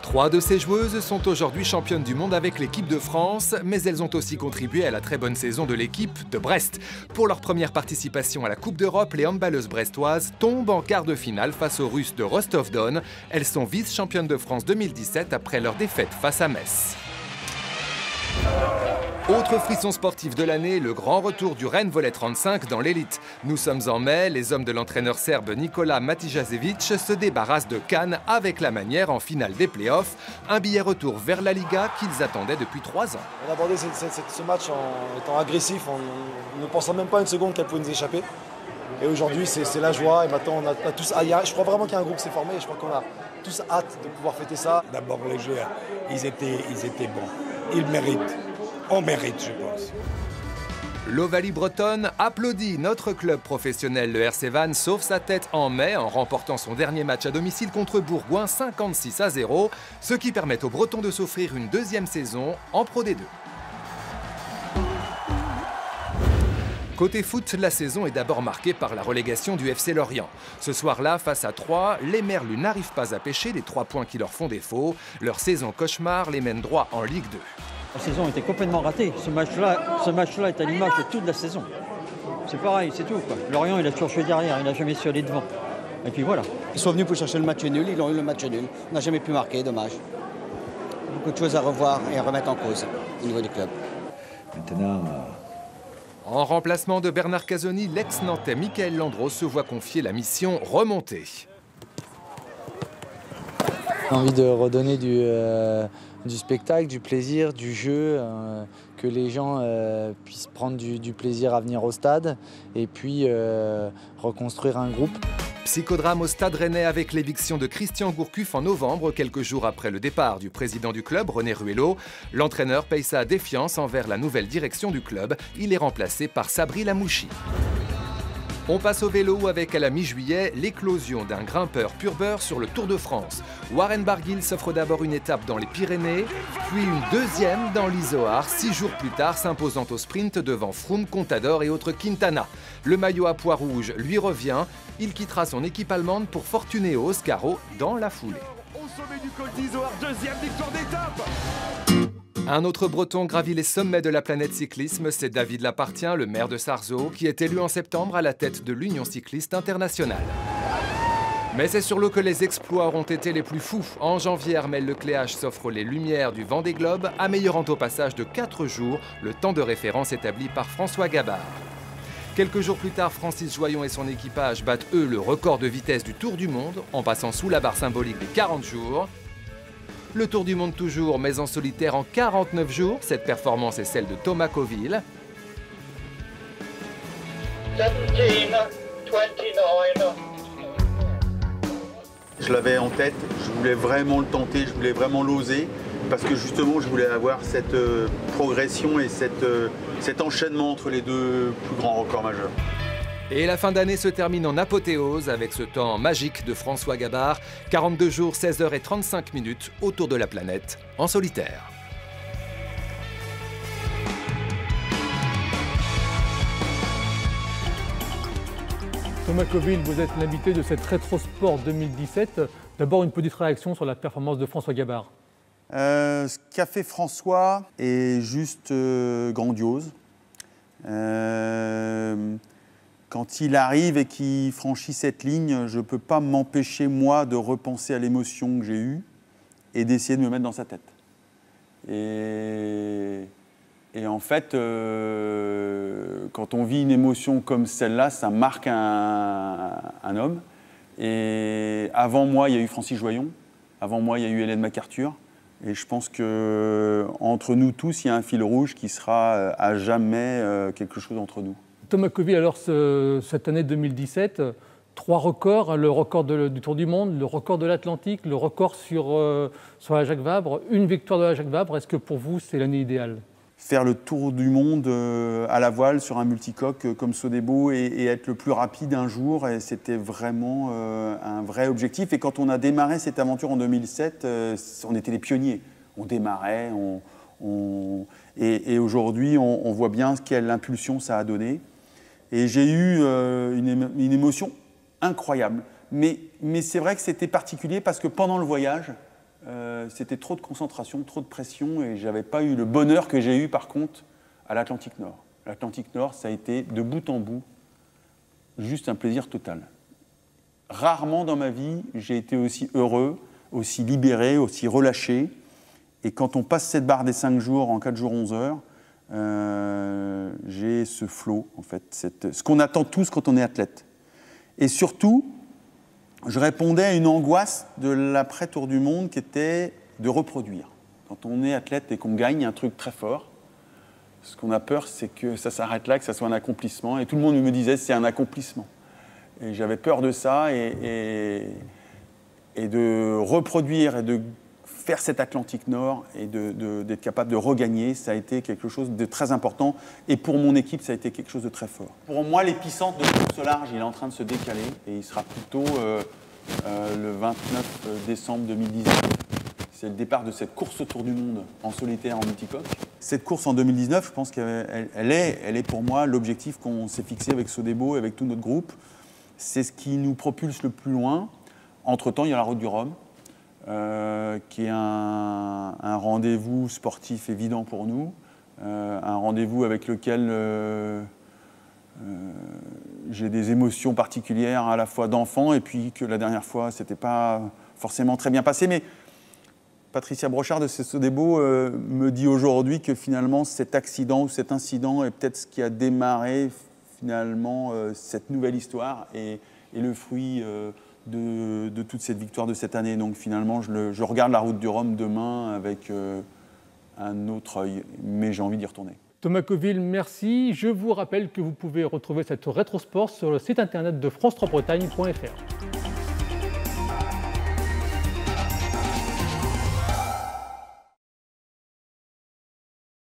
3 de ces joueuses sont aujourd'hui championnes du monde avec l'équipe de France, mais elles ont aussi contribué à la très bonne saison de l'équipe de Brest. Pour leur première participation à la Coupe d'Europe, les handballeuses brestoises tombent en quart de finale face aux Russes de Rostov-Don. Elles sont vice-championnes de France 2017 après leur défaite face à Metz. Autre frisson sportif de l'année, le grand retour du Rennes Volley 35 dans l'élite. Nous sommes en mai, les hommes de l'entraîneur serbe Nikola Matijasevic se débarrassent de Cannes avec la manière en finale des playoffs. Un billet retour vers la Liga qu'ils attendaient depuis 3 ans. On a abordé ce match en étant agressif, en ne pensant même pas une seconde qu'elle pouvait nous échapper. Et aujourd'hui, c'est la joie. Et maintenant, on a tous. Je crois vraiment qu'il y a un groupe qui s'est formé et je crois qu'on a tous hâte de pouvoir fêter ça. D'abord, les joueurs, ils étaient bons. Ils méritent. On mérite, je pense. L'Ovalie bretonne applaudit notre club professionnel. Le RC Vannes sauve sa tête en mai en remportant son dernier match à domicile contre Bourgoin 56-0, ce qui permet aux Bretons de s'offrir une deuxième saison en Pro D2. Côté foot, la saison est d'abord marquée par la relégation du FC Lorient. Ce soir-là, face à Troyes, les Merlus n'arrivent pas à pêcher les 3 points qui leur font défaut. Leur saison cauchemar les mène droit en Ligue 2. La saison était complètement ratée. Ce match-là est à l'image de toute la saison. C'est pareil, c'est tout, quoi. Lorient, il a toujours joué derrière, il n'a jamais su aller devant. Et puis voilà. Ils sont venus pour chercher le match nul, ils ont eu le match nul. On n'a jamais pu marquer, dommage. Beaucoup de choses à revoir et à remettre en cause au niveau du club. Maintenant... En remplacement de Bernard Casoni, l'ex-nantais Michael Landreau se voit confier la mission remontée. J'ai envie de redonner du spectacle, du plaisir, du jeu, que les gens puissent prendre du plaisir à venir au stade et puis reconstruire un groupe. Psychodrame au Stade Rennais avec l'éviction de Christian Gourcuff en novembre, quelques jours après le départ du président du club, René Ruello. L'entraîneur paye sa défiance envers la nouvelle direction du club. Il est remplacé par Sabri Lamouchi. On passe au vélo avec, à la mi-juillet, l'éclosion d'un grimpeur pur beurre sur le Tour de France. Warren Barguil s'offre d'abord une étape dans les Pyrénées, puis une deuxième dans l'Izoard, 6 jours plus tard s'imposant au sprint devant Froome, Contador et autres Quintana. Le maillot à pois rouge lui revient, il quittera son équipe allemande pour Fortuneo Oscaro dans la foulée. Au sommet du col d'Izoard, deuxième victoire d'étape. Un autre Breton gravit les sommets de la planète cyclisme, c'est David Lapartien, le maire de Sarzeau, qui est élu en septembre à la tête de l'Union cycliste internationale. Mais c'est sur l'eau que les exploits auront été les plus fous. En janvier, Armelle Lecléache s'offre les lumières du Vendée Globe, améliorant au passage de 4 jours le temps de référence établi par François Gabard. Quelques jours plus tard, Francis Joyon et son équipage battent eux le record de vitesse du Tour du Monde, en passant sous la barre symbolique des 40 jours. Le Tour du Monde toujours, mais en solitaire en 49 jours. Cette performance est celle de Thomas Coville. 17, 29. Je l'avais en tête, je voulais vraiment le tenter, je voulais vraiment l'oser, parce que justement je voulais avoir cette progression et cet enchaînement entre les deux plus grands records majeurs. Et la fin d'année se termine en apothéose avec ce temps magique de François Gabard, 42 jours, 16 heures et 35 minutes autour de la planète, en solitaire. Thomas Coville, vous êtes l'invité de cette Rétrosport 2017. D'abord, une petite réaction sur la performance de François Gabard. Ce qu'a fait François est juste grandiose. Quand il arrive et qu'il franchit cette ligne, je ne peux pas m'empêcher, moi, de repenser à l'émotion que j'ai eue et d'essayer de me mettre dans sa tête. Et en fait, quand on vit une émotion comme celle-là, ça marque un homme. Et avant moi, il y a eu Francis Joyon. Avant moi, il y a eu Hélène MacArthur. Et je pense qu'entre nous tous, il y a un fil rouge qui sera à jamais quelque chose entre nous. Thomas Coville, alors cette année 2017, 3 records, le record du Tour du Monde, le record de l'Atlantique, le record sur la Jacques Vabre, une victoire de la Jacques Vabre. Est-ce que pour vous, c'est l'année idéale? Faire le tour du monde à la voile sur un multicoque comme Sodebo et être le plus rapide un jour, c'était vraiment un vrai objectif. Et quand on a démarré cette aventure en 2007, on était les pionniers. On démarrait, et aujourd'hui, on voit bien quelle impulsion ça a donné. Et j'ai eu une émotion incroyable. Mais c'est vrai que c'était particulier parce que pendant le voyage, c'était trop de concentration, trop de pression, et je n'avais pas eu le bonheur que j'ai eu par contre à l'Atlantique Nord. L'Atlantique Nord, ça a été de bout en bout juste un plaisir total. Rarement dans ma vie, j'ai été aussi heureux, aussi libéré, aussi relâché. Et quand on passe cette barre des 5 jours en 4 jours, 11 heures, j'ai ce flow, en fait, ce qu'on attend tous quand on est athlète. Et surtout, je répondais à une angoisse de l'après-Tour du Monde qui était de reproduire. Quand on est athlète et qu'on gagne un truc très fort, ce qu'on a peur, c'est que ça s'arrête là, que ça soit un accomplissement. Et tout le monde me disait, c'est un accomplissement. Et j'avais peur de ça et de reproduire et de faire cet Atlantique Nord et d'être capable de regagner, ça a été quelque chose de très important. Et pour mon équipe, ça a été quelque chose de très fort. Pour moi, l'épicentre de course au large, il est en train de se décaler et il sera plutôt le 29 décembre 2019. C'est le départ de cette course autour du monde en solitaire, en multicoque. Cette course en 2019, je pense qu'elle est pour moi l'objectif qu'on s'est fixé avec Sodebo et avec tout notre groupe. C'est ce qui nous propulse le plus loin. Entre-temps, il y a la Route du Rhum, qui est un rendez-vous sportif évident pour nous, un rendez-vous avec lequel j'ai des émotions particulières à la fois d'enfant et puis que la dernière fois, c'était pas forcément très bien passé. Mais Patricia Brochard de Sodebo me dit aujourd'hui que finalement cet accident ou cet incident est peut-être ce qui a démarré finalement cette nouvelle histoire et le fruit de toute cette victoire de cette année. Donc finalement, je regarde la Route du Rhum demain avec un autre œil, mais j'ai envie d'y retourner. Thomas Coville, merci. Je vous rappelle que vous pouvez retrouver cette rétrosport sur le site internet de France3Bretagne.fr.